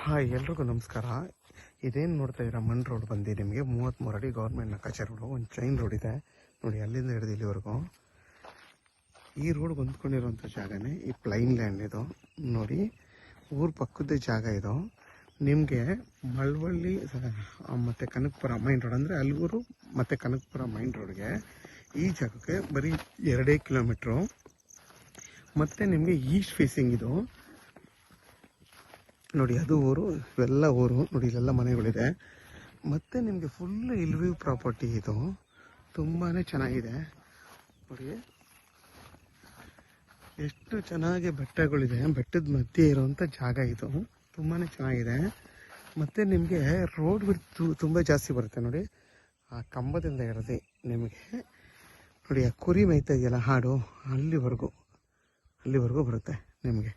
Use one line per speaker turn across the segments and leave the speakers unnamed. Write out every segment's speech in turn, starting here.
Hi, ಎಲ್ರಿಗೂ ನಮಸ್ಕಾರ. ಇದೇನು ನೋಡ್ತಾ ಇದ್ದೀರಾ, ಮಣ್ ರೋಡ್ ಬಂದು ನಿಮಗೆ 33 ಅಡಿ ಗೌರ್ಮೆಂಟ್ ನಕಾಶೆ ರೋಡು. ಒಂದು ಚೈನ್ ರೋಡ್ ಇದೆ ನೋಡಿ, ಅಲ್ಲಿಂದ ಹಿಡಿದು ಇಲ್ಲಿವರೆಗೂ. ಈ ರೋಡ್ಗೆ ಹೊಂದ್ಕೊಂಡಿರೋಂಥ ಜಾಗನೇ ಈ ಪ್ಲೈನ್ ಲ್ಯಾಂಡ್. ಇದು ನೋಡಿ, ಊರ ಪಕ್ಕದ ಜಾಗ ಇದು. ನಿಮಗೆ ಮಳವಳ್ಳಿ ಮತ್ತು ಕನಕಪುರ ಮೈನ್ ರೋಡ್ ಅಂದರೆ ಅಲ್ಗೂರು ಮತ್ತು ಕನಕಪುರ ಮೈನ್ ರೋಡ್ಗೆ ಈ ಜಾಗಕ್ಕೆ ಬರೀ 2 ಕಿಲೋಮೀಟ್ರು. ಮತ್ತು ನಿಮಗೆ ಈಸ್ಟ್ ಫೇಸಿಂಗ್ ಇದು ನೋಡಿ. ಅದು ಊರು, ಇವೆಲ್ಲ ಊರು ನೋಡಿ, ಇಲ್ಲೆಲ್ಲ ಮನೆಗಳಿದೆ. ಮತ್ತು ನಿಮಗೆ ಫುಲ್ ಇಲ್ವ್ಯೂ ಪ್ರಾಪರ್ಟಿ ಇದು. ತುಂಬಾ ಚೆನ್ನಾಗಿದೆ ನೋಡಿ, ಎಷ್ಟು ಚೆನ್ನಾಗಿ ಬೆಟ್ಟಗಳಿದೆ. ಬೆಟ್ಟದ ಮಧ್ಯೆ ಇರೋವಂಥ ಜಾಗ ಇದು. ತುಂಬಾ ಚೆನ್ನಾಗಿದೆ. ಮತ್ತು ನಿಮಗೆ ರೋಡ್ ಬಿಡ್ತು ತುಂಬ ಜಾಸ್ತಿ ಬರುತ್ತೆ ನೋಡಿ. ಆ ಕಂಬದಿಂದ ಹಿಡಿದು ನಿಮಗೆ ನೋಡಿ, ಆ ಕುರಿ ಮೇಯ್ತಾ ಇದೆಯಲ್ಲ ಹಾಡು, ಅಲ್ಲಿವರೆಗೂ ಬರುತ್ತೆ ನಿಮಗೆ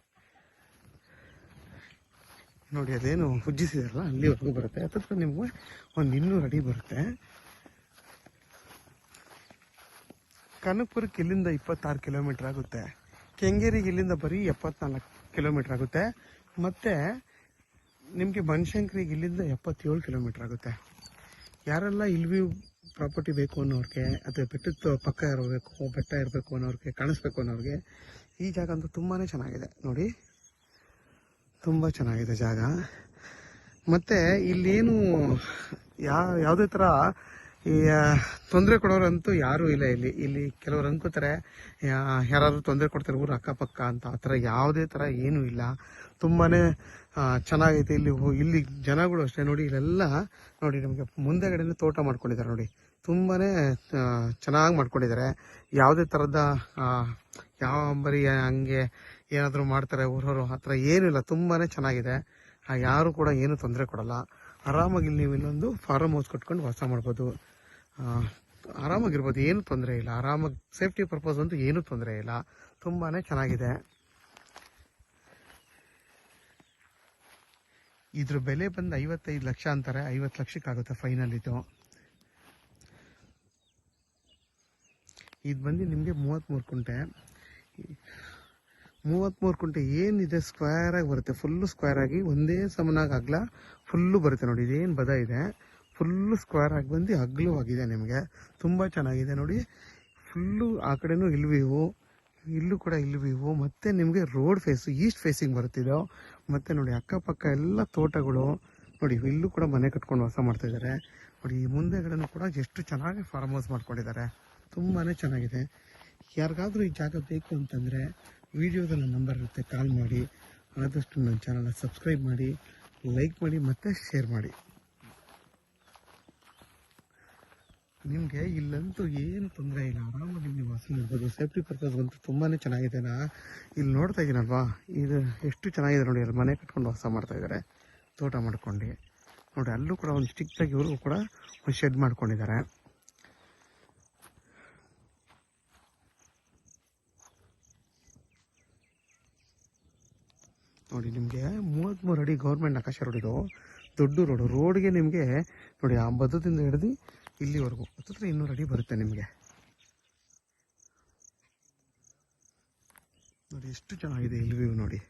ನೋಡಿ. ಅದೇನು ಉಜ್ಜಿಸಿದಾರಲ್ಲ ಅಲ್ಲಿವರೆಗೂ ಬರುತ್ತೆ. ಅಥವಾ ನಿಮಗೆ ಒಂದು 200 ಅಡಿ ಬರುತ್ತೆ. ಕನಕಪುರಕ್ಕೆ ಇಲ್ಲಿಂದ 26 ಕಿಲೋಮೀಟ್ರ್ ಆಗುತ್ತೆ. ಕೆಂಗೇರಿಗೆ ಇಲ್ಲಿಂದ ಬರೀ 74 ಕಿಲೋಮೀಟ್ರ್ ಆಗುತ್ತೆ. ಮತ್ತು ನಿಮಗೆ ಬನಶಂಕರಿಗೆ ಇಲ್ಲಿಂದ 77 ಕಿಲೋಮೀಟ್ರ್ ಆಗುತ್ತೆ. ಯಾರೆಲ್ಲ ಇಲ್ವ್ಯೂ ಪ್ರಾಪರ್ಟಿ ಬೇಕು ಅನ್ನೋರಿಗೆ, ಅಥವಾ ಬೆಟ್ಟದ ಪಕ್ಕ ಇರಬೇಕು, ಬೆಟ್ಟ ಇರಬೇಕು ಅನ್ನೋರಿಗೆ, ಕಾಣಿಸ್ಬೇಕು ಅನ್ನೋರಿಗೆ ಈ ಜಾಗ ಅಂತೂ ತುಂಬಾ ಚೆನ್ನಾಗಿದೆ ನೋಡಿ. ತುಂಬ ಚೆನ್ನಾಗಿದೆ ಜಾಗ. ಮತ್ತು ಇಲ್ಲೇನು ಯಾವುದೇ ಥರ ಈ ತೊಂದರೆ ಕೊಡೋರಂತೂ ಯಾರೂ ಇಲ್ಲ ಇಲ್ಲಿ. ಕೆಲವರು ಅನ್ಕೋತಾರೆ ಯಾರಾದರೂ ತೊಂದರೆ ಕೊಡ್ತಾರೆ ಊರು ಅಕ್ಕಪಕ್ಕ ಅಂತ. ಆ ಥರ ಯಾವುದೇ ಥರ ಏನೂ ಇಲ್ಲ. ತುಂಬಾ ಚೆನ್ನಾಗೈತೆ ಇಲ್ಲಿ ಜನಗಳು ಅಷ್ಟೇ ನೋಡಿ. ಇಲ್ಲೆಲ್ಲ ನೋಡಿ, ನಿಮಗೆ ಮುಂದೆಗಡೆನೇ ತೋಟ ಮಾಡ್ಕೊಂಡಿದ್ದಾರೆ ನೋಡಿ. ತುಂಬಾ ಚೆನ್ನಾಗಿ ಮಾಡ್ಕೊಂಡಿದ್ದಾರೆ. ಯಾವುದೇ ಥರದ ಬರೀ ಹಂಗೆ ಏನಾದರೂ ಮಾಡ್ತಾರೆ ಊರವರು, ಆ ಥರ ಏನೂ ಇಲ್ಲ. ತುಂಬಾ ಚೆನ್ನಾಗಿದೆ. ಯಾರು ಕೂಡ ಏನೂ ತೊಂದರೆ ಕೊಡಲ್ಲ. ಆರಾಮಾಗಿ ನೀವು ಇಲ್ಲೊಂದು ಫಾರಮ್ ಹೌಸ್ ಕಟ್ಕೊಂಡು ವಾಸ ಮಾಡ್ಬೋದು, ಆರಾಮಾಗಿರ್ಬೋದು. ಏನು ತೊಂದರೆ ಇಲ್ಲ. ಆರಾಮಾಗಿ ಸೇಫ್ಟಿ ಪರ್ಪಸ್ ಅಂತೂ ಏನೂ ತೊಂದರೆ ಇಲ್ಲ. ತುಂಬಾ ಚೆನ್ನಾಗಿದೆ. ಇದ್ರ ಬೆಲೆ ಬಂದು 55 ಲಕ್ಷ ಅಂತಾರೆ. 50 ಲಕ್ಷಕ್ಕಾಗುತ್ತೆ ಫೈನಲ್. ಇದು ಬಂದು ನಿಮಗೆ 33 ಕುಂಟೆ. 33 ಕುಂಟೆ ಏನಿದೆ ಸ್ಕ್ವೇರಾಗಿ ಬರುತ್ತೆ. ಫುಲ್ಲು ಸ್ಕ್ವೇರ್ ಆಗಿ ಒಂದೇ ಸಮನಾಗಿ ಅಗಲ ಫುಲ್ಲು ಬರುತ್ತೆ ನೋಡಿ. ಇದೇನು ಬದ ಇದೆ ಫುಲ್ಲು ಸ್ಕ್ವೇರ್ ಆಗಿ ಬಂದು ಅಗಲವಾಗಿದೆ. ನಿಮಗೆ ತುಂಬ ಚೆನ್ನಾಗಿದೆ ನೋಡಿ. ಫುಲ್ಲು ಆ ಕಡೆನೂ ಇಲ್ವ್ಯೂ, ಇಲ್ಲೂ ಕೂಡ ಇಲ್ವ್ಯೂ. ಮತ್ತು ನಿಮಗೆ ರೋಡ್ ಈಸ್ಟ್ ಫೇಸಿಂಗ್ ಬರುತ್ತಿದ್ದೋ. ಮತ್ತು ನೋಡಿ, ಅಕ್ಕಪಕ್ಕ ಎಲ್ಲ ತೋಟಗಳು ನೋಡಿ. ಇಲ್ಲೂ ಕೂಡ ಮನೆ ಕಟ್ಕೊಂಡು ವಾಸ ಮಾಡ್ತಾಯಿದ್ದಾರೆ ನೋಡಿ. ಈ ಮುಂದೆಗಡೆನೂ ಕೂಡ ಎಷ್ಟು ಚೆನ್ನಾಗಿ ಫಾರ್ಮ್ ಹೌಸ್ ಮಾಡ್ಕೊಂಡಿದ್ದಾರೆ. ತುಂಬಾ ಚೆನ್ನಾಗಿದೆ. ಯಾರಿಗಾದ್ರೂ ಈ ಜಾಗ ಬೇಕು ಅಂತಂದರೆ ವಿಡಿಯೋದಲ್ಲಿ ನಂಬರ್ ಇರುತ್ತೆ, ಕಾಲ್ ಮಾಡಿ. ಆದಷ್ಟು ನನ್ನ ಚಾನಲ್ನ ಸಬ್ಸ್ಕ್ರೈಬ್ ಮಾಡಿ, ಲೈಕ್ ಮಾಡಿ ಮತ್ತು ಶೇರ್ ಮಾಡಿ. ನಿಮಗೆ ಇಲ್ಲಂತೂ ಏನು ತೊಂದರೆ ಇಲ್ಲ. ಆರಾಮಾಗಿ ನೀವು ವಾಸ ಮಾಡ್ಬೋದು. ಸೇಫ್ಟಿ ಪರ್ಪಸ್ ಅಂತೂ ತುಂಬಾ ಚೆನ್ನಾಗಿದೆ. ಇಲ್ಲಿ ನೋಡ್ತಾ ಇದ್ದೀನಲ್ವಾ, ಇದು ಎಷ್ಟು ಚೆನ್ನಾಗಿದೆ ನೋಡಿ. ಅಲ್ಲಿ ಮನೆ ಕಟ್ಕೊಂಡು ವಾಸ ಮಾಡ್ತಾಯಿದ್ದಾರೆ, ತೋಟ ಮಾಡ್ಕೊಂಡು ನೋಡಿ. ಅಲ್ಲೂ ಕೂಡ ಒಂದು ಸ್ಟಿಕ್ಟಾಗಿ ಇವ್ರಿಗೂ ಕೂಡ ಒಂದು ಶೆಡ್ ಮಾಡ್ಕೊಂಡಿದ್ದಾರೆ ನೋಡಿ. ನಿಮಗೆ 33 ಅಡಿ ಗೌರ್ಮೆಂಟ್ ನಕಾಶೆ ರೋಡ್ ಇದು. ದೊಡ್ಡ ರೋಡ್ಗೆ ನಿಮಗೆ ನೋಡಿ, ಆ ಬದದಿಂದ ಹಿಡಿದು ಇಲ್ಲಿವರೆಗೂ 200 ಅಡಿ ಬರುತ್ತೆ ನಿಮಗೆ ನೋಡಿ. ಎಷ್ಟು ಚೆನ್ನಾಗಿದೆ ಇಲ್ಲಿ ವ್ಯೂ ನೋಡಿ.